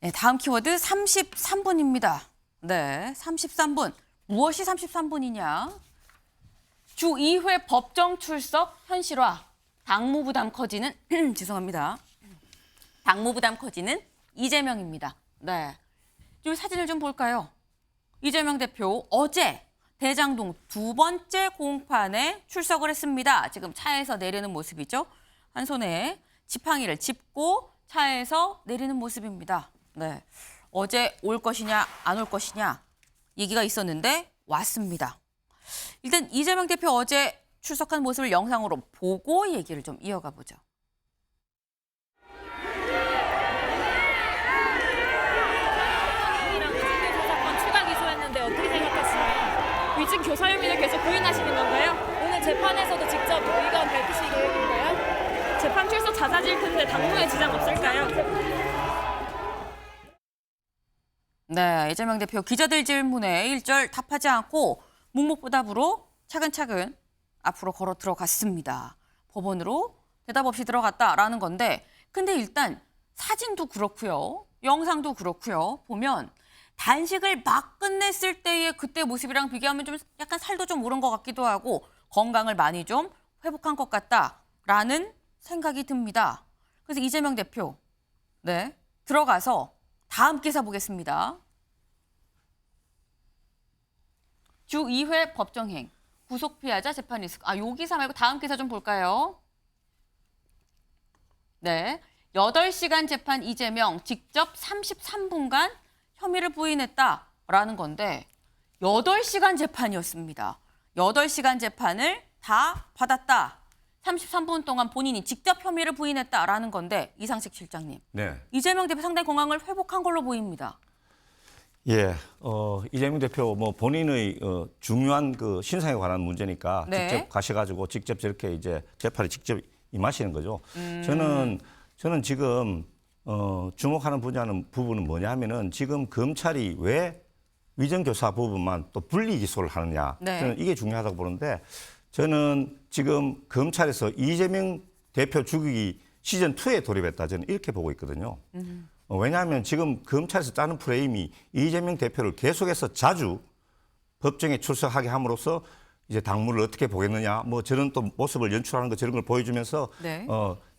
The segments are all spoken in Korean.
네, 다음 키워드 33분입니다. 네, 33분. 무엇이 33분이냐? 주 2회 법정 출석 현실화. 당무 부담 커지는 죄송합니다. 당무 부담 커지는 이재명입니다. 네. 이 사진을 좀 볼까요? 이재명 대표 어제 대장동 두 번째 공판에 출석을 했습니다. 지금 차에서 내리는 모습이죠. 한 손에 지팡이를 짚고 차에서 내리는 모습입니다. 네. 어제 올 것이냐 안 올 것이냐 얘기가 있었는데 왔습니다. 일단 이재명 대표 어제 출석한 모습을 영상으로 보고 얘기를 좀 이어가 보죠. 어떻게 생각하시나요? 위증 교사 혐의를 계속 부인하시는 건가요? 오늘 재판에서도 직접 의견 밝히실 계획인가요? 재판 출석 잦아질 텐데 당무에 지장 없을까요? 네, 이재명 대표 기자들 질문에 일절 답하지 않고 묵묵부답으로 차근차근 앞으로 걸어 들어갔습니다. 법원으로 대답 없이 들어갔다라는 건데 근데 일단 사진도 그렇고요. 영상도 그렇고요. 보면 단식을 막 끝냈을 때의 그때 모습이랑 비교하면 좀 약간 살도 좀 오른 것 같기도 하고 건강을 많이 좀 회복한 것 같다라는 생각이 듭니다. 그래서 이재명 대표 네 들어가서 다음 기사 보겠습니다. 주 2회 법정행, 구속 피하자 재판 리스크. 요 기사 말고 다음 기사 좀 볼까요? 네, 8시간 재판 이재명 직접 33분간 혐의를 부인했다라는 건데 8시간 재판이었습니다. 8시간 재판을 다 받았다. 33분 동안 본인이 직접 혐의를 부인했다라는 건데 이상식 실장님. 네. 이재명 대표 상당히 건강을 회복한 걸로 보입니다. 예, 이재명 대표 뭐 본인의 중요한 그 신상에 관한 문제니까 네. 직접 가셔가지고 직접 저렇게 이제 재판에 직접 임하시는 거죠. 저는 지금 주목하는 부분은 뭐냐 하면은 지금 검찰이 왜 위정교사 부분만 또 분리 기소를 하느냐. 네. 저는 이게 중요하다고 보는데 저는 지금 검찰에서 이재명 대표 죽이기 시즌2에 돌입했다. 저는 이렇게 보고 있거든요. 왜냐하면 지금 검찰에서 짜는 프레임이 이재명 대표를 계속해서 자주 법정에 출석하게 함으로써 이제 당무를 어떻게 보겠느냐, 뭐 저런 또 모습을 연출하는 거 저런 걸 보여주면서 네.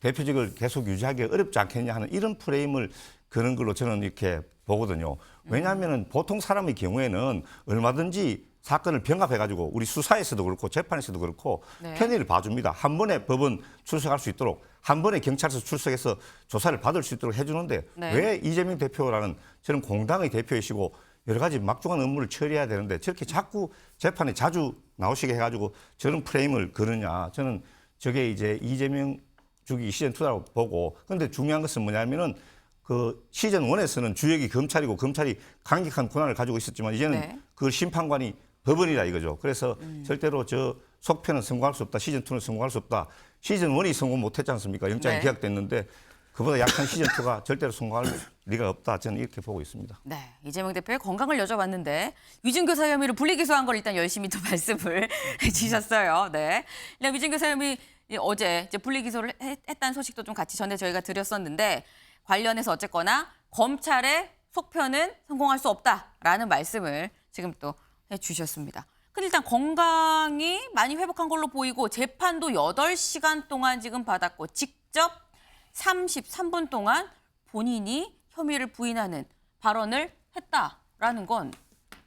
대표직을 계속 유지하기 어렵지 않겠냐 하는 이런 프레임을 그런 걸로 저는 이렇게 보거든요. 왜냐하면 보통 사람의 경우에는 얼마든지 사건을 병합해가지고 우리 수사에서도 그렇고 재판에서도 그렇고 네. 편의를 봐줍니다. 한 번에 법원 출석할 수 있도록 한 번에 경찰서 출석해서 조사를 받을 수 있도록 해주는데 네. 왜 이재명 대표라는 저는 공당의 대표이시고 여러 가지 막중한 업무를 처리해야 되는데 저렇게 자꾸 재판에 자주 나오시게 해가지고 저런 프레임을 거느냐. 저는 저게 이제 이재명 죽이기 시즌2라고 보고 근데 중요한 것은 뭐냐면은 그 시즌1에서는 주역이 검찰이고 검찰이 강력한 권한을 가지고 있었지만 이제는 네. 그 심판관이 법원이다 이거죠. 그래서 절대로 저 속편은 성공할 수 없다. 시즌2는 성공할 수 없다. 시즌1이 성공 못했지 않습니까? 영장이 네. 기각됐는데 그보다 약한 시즌2가 절대로 성공할 리가 없다. 저는 이렇게 보고 있습니다. 네, 이재명 대표의 건강을 여쭤봤는데 위증교사 혐의로 분리기소한 걸 일단 열심히 또 말씀을 해주셨어요. 네, 위증교사 혐의 어제 이제 분리기소를 했다는 소식도 좀 같이 전에 저희가 드렸었는데 관련해서 어쨌거나 검찰의 속편은 성공할 수 없다라는 말씀을 지금 또 해주셨습니다. 근데 일단 건강이 많이 회복한 걸로 보이고 재판도 8시간 동안 지금 받았고 직접 33분 동안 본인이 혐의를 부인하는 발언을 했다라는 건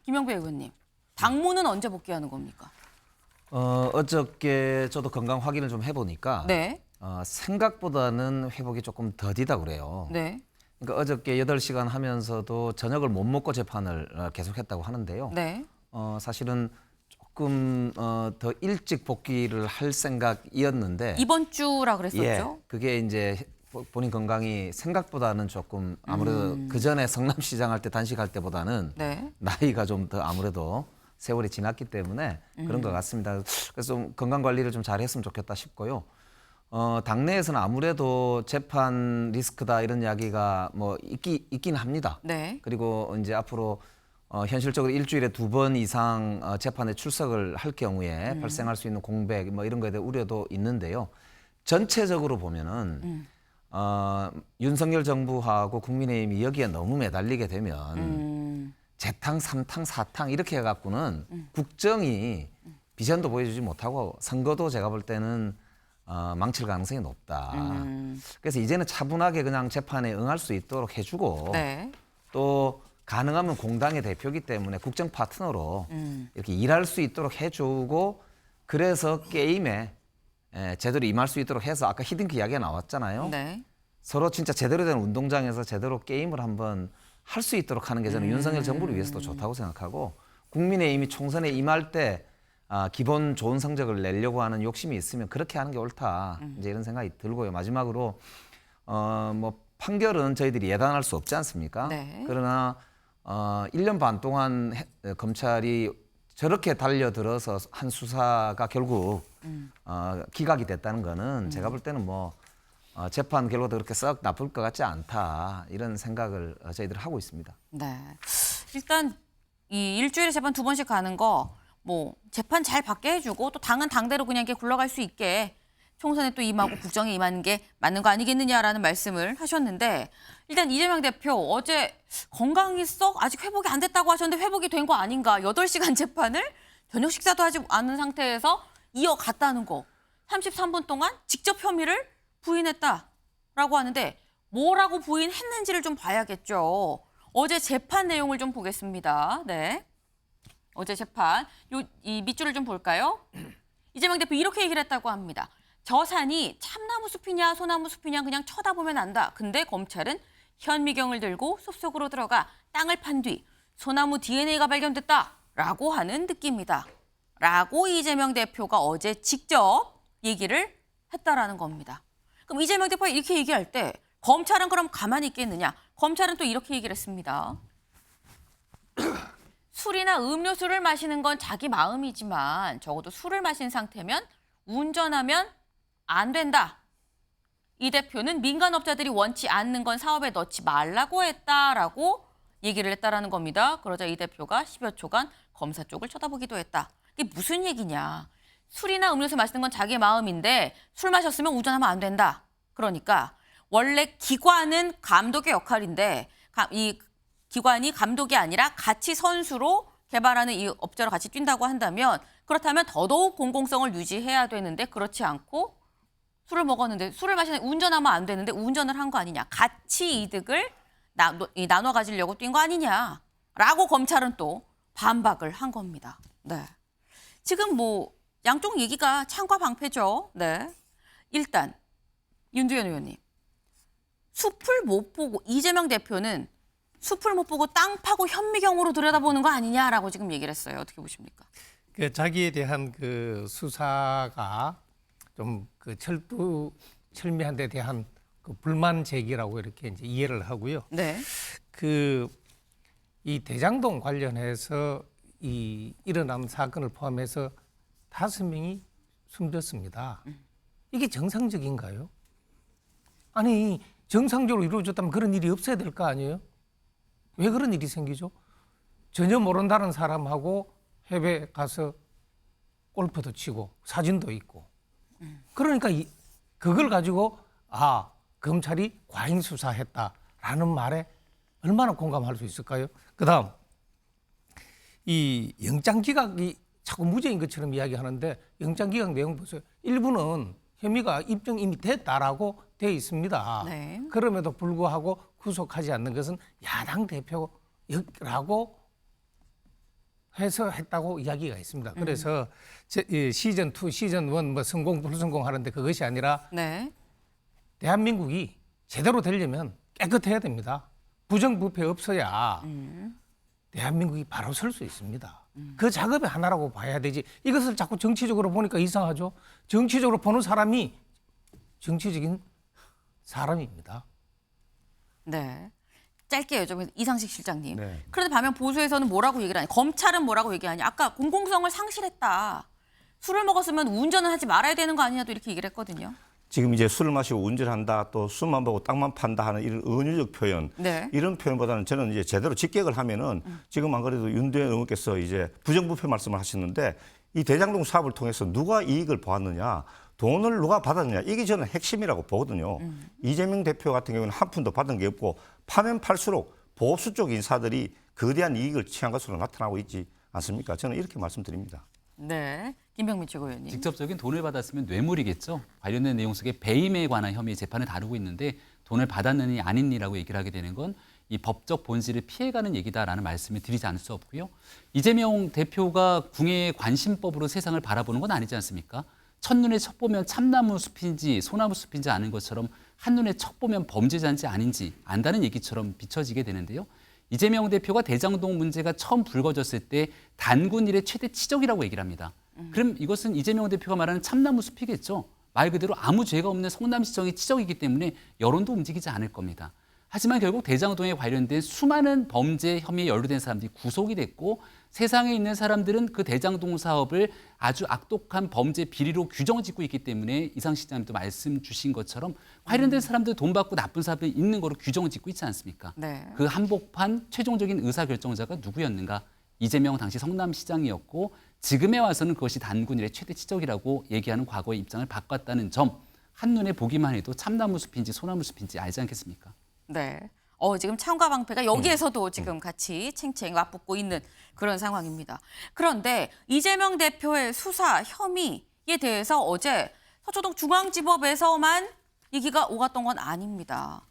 김영배 의원님, 당무는 언제 복귀하는 겁니까? 어저께 저도 건강 확인을 좀 해보니까 네. 생각보다는 회복이 조금 더디다 그래요. 네. 그러니까 어저께 8시간 하면서도 저녁을 못 먹고 재판을 계속했다고 하는데요. 네. 사실은 조금 더 일찍 복귀를 할 생각이었는데 이번 주라 그랬었죠. 예, 그게 이제 본인 건강이 생각보다는 조금 아무래도 그 전에 성남시장 할 때 단식할 때보다는 네. 나이가 좀 더 아무래도 세월이 지났기 때문에 그런 것 같습니다. 그래서 좀 건강 관리를 좀 잘했으면 좋겠다 싶고요. 당내에서는 아무래도 재판 리스크다 이런 이야기가 뭐 있긴 합니다. 네. 그리고 이제 앞으로 현실적으로 일주일에 2번 이상 재판에 출석을 할 경우에 발생할 수 있는 공백 뭐 이런 거에 대한 우려도 있는데요. 전체적으로 보면은 윤석열 정부하고 국민의힘이 여기에 너무 매달리게 되면 재탕, 삼탕, 사탕 이렇게 해갖고는 국정이 비전도 보여주지 못하고 선거도 제가 볼 때는 망칠 가능성이 높다. 그래서 이제는 차분하게 그냥 재판에 응할 수 있도록 해주고 네. 또 가능하면 공당의 대표이기 때문에 국정 파트너로 이렇게 일할 수 있도록 해주고 그래서 게임에 제대로 임할 수 있도록 해서 아까 히딩크 이야기가 나왔잖아요. 네. 서로 진짜 제대로 된 운동장에서 제대로 게임을 한번 할 수 있도록 하는 게 저는 윤석열 정부를 위해서도 좋다고 생각하고 국민의힘이 총선에 임할 때 기본 좋은 성적을 내려고 하는 욕심이 있으면 그렇게 하는 게 옳다. 이제 이런 생각이 들고요. 마지막으로 뭐 판결은 저희들이 예단할 수 없지 않습니까? 네. 그러나 1년 반 동안 검찰이 저렇게 달려들어서 한 수사가 결국 기각이 됐다는 거는 제가 볼 때는 뭐 재판 결과도 그렇게 썩 나쁠 것 같지 않다 이런 생각을 저희들 하고 있습니다. 네. 일단 이 일주일에 재판 2번씩 가는 거 뭐 재판 잘 받게 해주고 또 당은 당대로 그냥 이렇게 굴러갈 수 있게 총선에 또 임하고 국정에 임하는 게 맞는 거 아니겠느냐라는 말씀을 하셨는데 일단 이재명 대표 어제 건강이 썩 아직 회복이 안 됐다고 하셨는데 회복이 된 거 아닌가? 8시간 재판을 저녁 식사도 하지 않은 상태에서 이어갔다는 거. 33분 동안 직접 혐의를 부인했다라고 하는데 뭐라고 부인했는지를 좀 봐야겠죠. 어제 재판 내용을 좀 보겠습니다. 네. 어제 재판 이 밑줄을 좀 볼까요? 이재명 대표 이렇게 얘기를 했다고 합니다. 저 산이 참나무 숲이냐 소나무 숲이냐 그냥 쳐다보면 안다. 근데 검찰은 현미경을 들고 숲속으로 들어가 땅을 판 뒤 소나무 DNA가 발견됐다라고 하는 느낌이다. 라고 이재명 대표가 어제 직접 얘기를 했다라는 겁니다. 그럼 이재명 대표가 이렇게 얘기할 때 검찰은 그럼 가만히 있겠느냐? 검찰은 또 이렇게 얘기를 했습니다. 술이나 음료수를 마시는 건 자기 마음이지만 적어도 술을 마신 상태면 운전하면 안 된다. 이 대표는 민간업자들이 원치 않는 건 사업에 넣지 말라고 했다라고 얘기를 했다라는 겁니다. 그러자 이 대표가 10여 초간 검사 쪽을 쳐다보기도 했다. 이게 무슨 얘기냐. 술이나 음료수 마시는 건 자기 마음인데 술 마셨으면 운전하면 안 된다. 그러니까 원래 기관은 감독의 역할인데 이 기관이 감독이 아니라 같이 선수로 개발하는 이 업자로 같이 뛴다고 한다면 그렇다면 더더욱 공공성을 유지해야 되는데 그렇지 않고 술을 먹었는데 술을 마시는 운전하면 안 되는데 운전을 한 거 아니냐. 같이 이득을 나눠 가지려고 뛴 거 아니냐라고 검찰은 또 반박을 한 겁니다. 네. 지금 뭐 양쪽 얘기가 창과 방패죠. 네. 일단 윤두현 의원님. 숲을 못 보고 이재명 대표는 숲을 못 보고 땅 파고 현미경으로 들여다보는 거 아니냐라고 지금 얘기를 했어요. 어떻게 보십니까? 그 자기에 대한 그 수사가 좀 그 철미한 데 대한 그 불만 제기라고 이렇게 이제 이해를 하고요. 네. 이 대장동 관련해서 이 일어난 사건을 포함해서 5명이 숨졌습니다. 이게 정상적인가요? 아니 정상적으로 이루어졌다면 그런 일이 없어야 될 거 아니에요? 왜 그런 일이 생기죠? 전혀 모른다는 사람하고 해외 가서 골프도 치고 사진도 있고 그러니까 그걸 가지고 검찰이 과잉 수사했다라는 말에 얼마나 공감할 수 있을까요? 그다음 이 영장 기각이 자꾸 무죄인 것처럼 이야기하는데 영장 기각 내용 보세요. 일부는 혐의가 입증 이미 됐다라고 돼 있습니다. 네. 그럼에도 불구하고 구속하지 않는 것은 야당 대표라고 해서 했다고 이야기가 있습니다. 그래서 시즌 2, 시즌 1 뭐 성공 불성공 하는데 그것이 아니라 네. 대한민국이 제대로 되려면 깨끗해야 됩니다. 부정부패 없어야 대한민국이 바로 설 수 있습니다. 그 작업의 하나라고 봐야 되지. 이것을 자꾸 정치적으로 보니까 이상하죠. 정치적으로 보는 사람이 정치적인 사람입니다. 네. 짧게 여쭤보면 이상식 실장님. 네. 그런데 반면 보수에서는 뭐라고 얘기를 하냐. 검찰은 뭐라고 얘기하냐. 아까 공공성을 상실했다. 술을 먹었으면 운전을 하지 말아야 되는 거 아니냐도 이렇게 얘기를 했거든요. 지금 이제 술을 마시고 운전한다, 또 술만 보고 땅만 판다 하는 이런 은유적 표현, 네. 이런 표현보다는 저는 이제 제대로 직격을 하면은 지금 안 그래도 윤대현 의원께서 이제 부정부패 말씀을 하셨는데 이 대장동 사업을 통해서 누가 이익을 보았느냐, 돈을 누가 받았느냐 이게 저는 핵심이라고 보거든요. 이재명 대표 같은 경우는 한 푼도 받은 게 없고 파면 팔수록 보수 쪽 인사들이 거대한 이익을 취한 것으로 나타나고 있지 않습니까? 저는 이렇게 말씀드립니다. 네, 김병민 최고위원님. 직접적인 돈을 받았으면 뇌물이겠죠. 관련된 내용 속에 배임에 관한 혐의 재판을 다루고 있는데 돈을 받았느니 아니니라고 얘기를 하게 되는 건 이 법적 본질을 피해가는 얘기다라는 말씀을 드리지 않을 수 없고요. 이재명 대표가 궁예의 관심법으로 세상을 바라보는 건 아니지 않습니까? 첫눈에 첫 보면 참나무 숲인지 소나무 숲인지 아는 것처럼 한눈에 첫 보면 범죄자인지 아닌지 안다는 얘기처럼 비춰지게 되는데요. 이재명 대표가 대장동 문제가 처음 불거졌을 때 단군 일의 최대 치적이라고 얘기를 합니다. 그럼 이것은 이재명 대표가 말하는 참나무 숲이겠죠. 말 그대로 아무 죄가 없는 성남시청의 치적이기 때문에 여론도 움직이지 않을 겁니다. 하지만 결국 대장동에 관련된 수많은 범죄 혐의에 연루된 사람들이 구속이 됐고 세상에 있는 사람들은 그 대장동 사업을 아주 악독한 범죄 비리로 규정짓고 있기 때문에 이상 시장님도 말씀 주신 것처럼 관련된 사람들 돈 받고 나쁜 사람들이 있는 거로 규정짓고 있지 않습니까? 네. 그 한복판 최종적인 의사결정자가 누구였는가? 이재명 당시 성남시장이었고 지금에 와서는 그것이 단군일의 최대 치적이라고 얘기하는 과거의 입장을 바꿨다는 점 한눈에 보기만 해도 참나무 숲인지 소나무 숲인지 알지 않겠습니까? 네. 지금 창과 방패가 여기에서도 지금 같이 챙챙 맞붙고 있는 그런 상황입니다. 그런데 이재명 대표의 수사 혐의에 대해서 어제 서초동 중앙지법에서만 얘기가 오갔던 건 아닙니다.